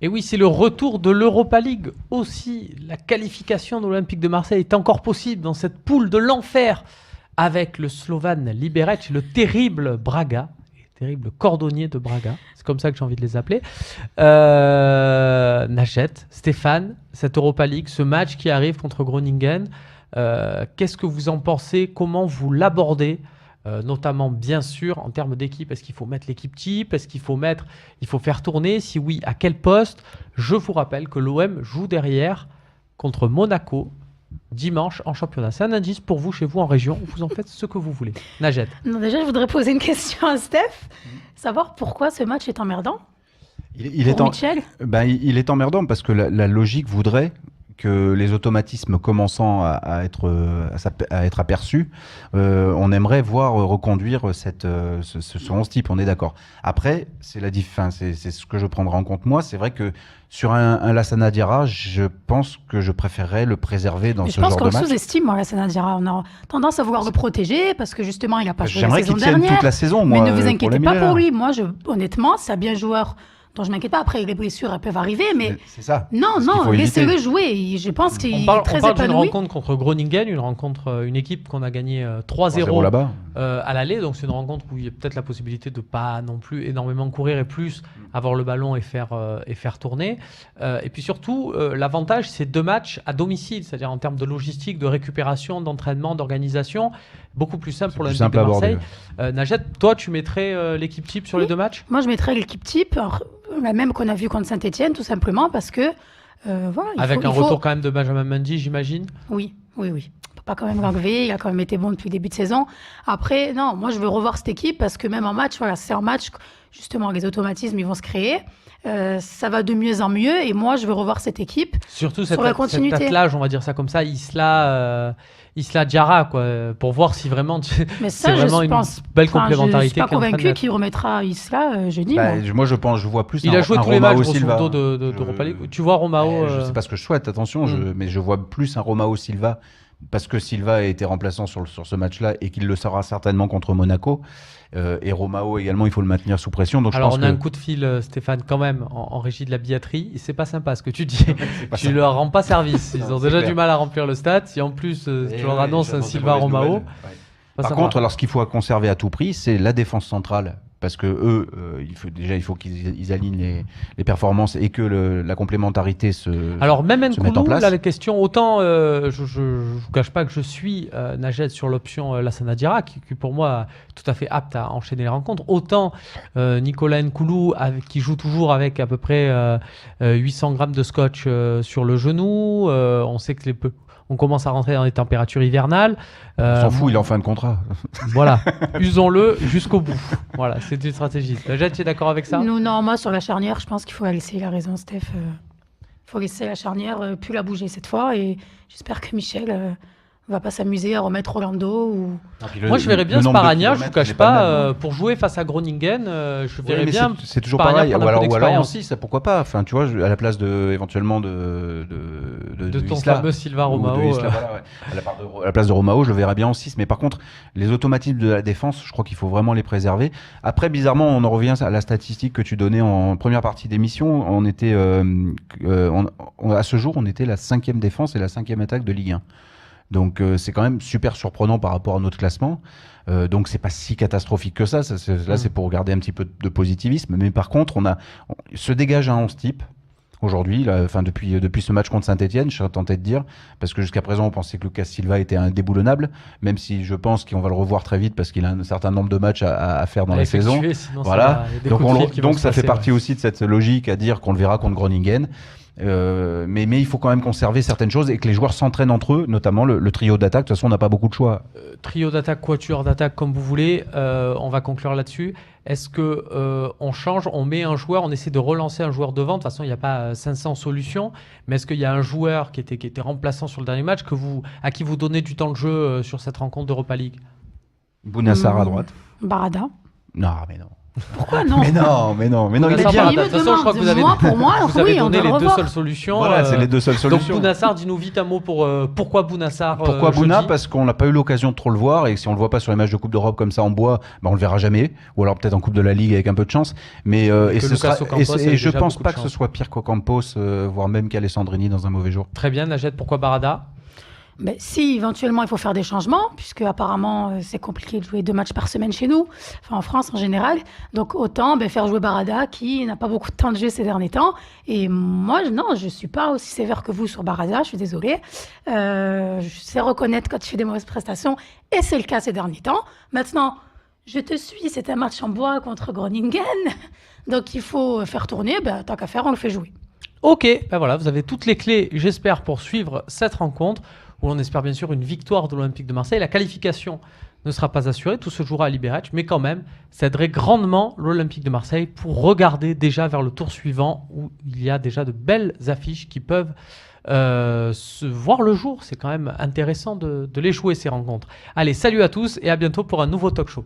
Et oui, c'est le retour de l'Europa League aussi. La qualification de l'Olympique de Marseille est encore possible dans cette poule de l'enfer avec le Slovan Liberec, le terrible Braga, le terrible cordonnier de Braga. C'est comme ça que j'ai envie de les appeler. Najet, Stéphane, cette Europa League, ce match qui arrive contre Groningen, qu'est-ce que vous en pensez? Comment vous l'abordez? Notamment bien sûr en termes d'équipe, est-ce qu'il faut mettre l'équipe type, est-ce qu'il faut faire tourner, si oui, à quel poste? Je vous rappelle que l'OM joue derrière contre Monaco dimanche en championnat. C'est un indice pour vous, chez vous en région, vous en faites ce que vous voulez. Najet. Non, déjà, je voudrais poser une question à Steph, savoir pourquoi ce match est emmerdant. Il est emmerdant parce que la logique voudrait que les automatismes commençant à être aperçus, on aimerait voir reconduire ce 11 type, on est d'accord. Après, c'est ce que je prendrai en compte moi. C'est vrai que sur un Lassana Diarra, je pense que je préférerais le préserver dans ce genre de match. Je pense qu'on sous-estime, moi, Lassana Diarra. On a tendance à vouloir le protéger parce que justement, il n'a pas joué la saison dernière. J'aimerais qu'il tienne toute la saison, moi. Mais ne vous inquiétez pas pour lui. Moi, honnêtement, c'est un bien joueur dont je ne m'inquiète pas. Après, les blessures, elles peuvent arriver, mais c'est ça. Non, laissez-le jouer. Je pense qu'il est très épanoui. On parle d'une rencontre contre Groningen, une équipe qu'on a gagnée 3-0 là-bas. À l'aller. Donc, c'est une rencontre où il y a peut-être la possibilité de ne pas non plus énormément courir et plus avoir le ballon et faire tourner. Et puis surtout, l'avantage, c'est 2 matchs à domicile, c'est-à-dire en termes de logistique, de récupération, d'entraînement, d'organisation, beaucoup plus simple pour l'Olympique de Marseille. Najet, toi, tu mettrais l'équipe type sur les 2 matchs? Moi, je mettrais l'équipe type. Alors, la même qu'on a vu contre Saint-Etienne, tout simplement parce que avec un retour quand même de Benjamin Mendy, j'imagine. Oui. On ne peut pas quand même l'enlever, il a quand même été bon depuis le début de saison. Après, non, moi je veux revoir cette équipe parce que même en match, c'est un match, justement, les automatismes ils vont se créer. Ça va de mieux en mieux et moi je veux revoir cette équipe. Surtout sur la continuité. Cet attelage, on va dire ça comme ça, Isla Diarra, quoi, pour voir si vraiment c'est vraiment une belle complémentarité. Je suis pas convaincu qu'il remettra Isla jeudi. Moi je vois plus il a joué tous les matchs d'Europa League. Tu vois Romao. Je sais pas ce que je souhaite, attention, mais je vois plus un Romao Silva parce que Silva a été remplaçant sur ce match-là et qu'il le sera certainement contre Monaco. Et Romao également, il faut le maintenir sous pression. Donc alors, on a un coup de fil, Stéphane, quand même, en régie de la billetterie. C'est pas sympa ce que tu dis. Tu leur rends pas service. Ils ont déjà du mal à remplir le stade. Si en plus, tu leur annonces un Silva Romao. Par contre, alors, ce qu'il faut conserver à tout prix, c'est la défense centrale. Parce que eux, il faut qu'ils alignent les performances et que la complémentarité se alors même mette en place. Là, la question, autant je ne vous cache pas que je suis Najet sur l'option Lassana Diarra, qui pour moi tout à fait apte à enchaîner les rencontres, autant Nicolas Nkoulou qui joue toujours avec à peu près 800 grammes de scotch sur le genou. On sait que on commence à rentrer dans les températures hivernales. On s'en fout, il est en fin de contrat. Voilà, usons-le jusqu'au bout. Voilà, c'est une stratégie. Najet, tu es d'accord avec ça? Non, moi sur la charnière, je pense qu'il faut la laisser. Il a raison, Steph. Il faut laisser la charnière, plus la bouger cette fois. Et j'espère que Michel va pas s'amuser à remettre Orlando. Moi, je verrais bien Sparagna, je ne vous cache pas, pour jouer face à Groningen. Je verrais bien. C'est toujours pareil. Ou alors aussi, ça pourquoi pas. Enfin, tu vois, à la place éventuellement de ton fameux Silva Romao. À la place de Romao, je le verrais bien en 6. Mais par contre, les automatismes de la défense, je crois qu'il faut vraiment les préserver. Après, bizarrement, on en revient à la statistique que tu donnais en première partie d'émission. On était, à ce jour, on était la 5e défense et la 5e attaque de Ligue 1. Donc c'est quand même super surprenant par rapport à notre classement. Donc c'est pas si catastrophique que ça. C'est pour garder un petit peu de positivisme. Mais par contre, se dégage un 11 type aujourd'hui. Depuis ce match contre Saint-Etienne, je serais tenté de dire, parce que jusqu'à présent on pensait que Lucas Silva était indéboulonnable, même si je pense qu'on va le revoir très vite parce qu'il a un certain nombre de matchs à faire dans la saison. Voilà. Donc ça fait partie aussi de cette logique à dire qu'on le verra contre Groningen. Mais il faut quand même conserver certaines choses et que les joueurs s'entraînent entre eux, notamment le trio d'attaque. De toute façon, on n'a pas beaucoup de choix. Trio d'attaque, quatuor d'attaque, comme vous voulez. On va conclure là-dessus. Est-ce que on change, on met un joueur, on essaie de relancer un joueur devant? De toute façon, il n'y a pas 500 solutions. Mais est-ce qu'il y a un joueur qui était remplaçant sur le dernier match à qui vous donnez du temps de jeu sur cette rencontre d'Europa League? Bounassar à droite. Barada. Non, mais non. Pourquoi non? Mais non, il est Bounassar bien. Barada. De toute façon, je crois que vous avez, Pour moi, vous avez oui, on donné doit les le deux revoir. seules solutions. Voilà, c'est les deux seules solutions. Donc Bounassar, dis-nous vite un mot pour pourquoi Bounassar. Pourquoi Bouna? jeudi Parce qu'on n'a pas eu l'occasion de trop le voir, et si on le voit pas sur les matchs de Coupe d'Europe comme ça en bois, on le verra jamais, ou alors peut-être en Coupe de la Ligue avec un peu de chance. Mais et Lucas Ocampos a et je déjà pense beaucoup pas de que ce chance. soit pire qu'Ocampos, voire même qu'Alessandrini dans un mauvais jour. Très bien, Najed, pourquoi Barada? Ben, si éventuellement il faut faire des changements, puisque apparemment c'est compliqué de jouer 2 matchs par semaine chez nous, enfin en France en général, donc autant faire jouer Barada qui n'a pas beaucoup de temps de jeu ces derniers temps. Et moi, non, je suis pas aussi sévère que vous sur Barada, je suis désolée. Je sais reconnaître quand tu fais des mauvaises prestations, et c'est le cas ces derniers temps. Maintenant, je te suis, c'est un match en bois contre Groningen, donc il faut faire tourner, tant qu'à faire, on le fait jouer. Ok, ben voilà, vous avez toutes les clés, j'espère, pour suivre cette rencontre, où l'on espère bien sûr une victoire de l'Olympique de Marseille. La qualification ne sera pas assurée, tout se jouera à Liberec, mais quand même, ça aiderait grandement l'Olympique de Marseille pour regarder déjà vers le tour suivant, où il y a déjà de belles affiches qui peuvent se voir le jour. C'est quand même intéressant de les jouer, ces rencontres. Allez, salut à tous et à bientôt pour un nouveau talk show.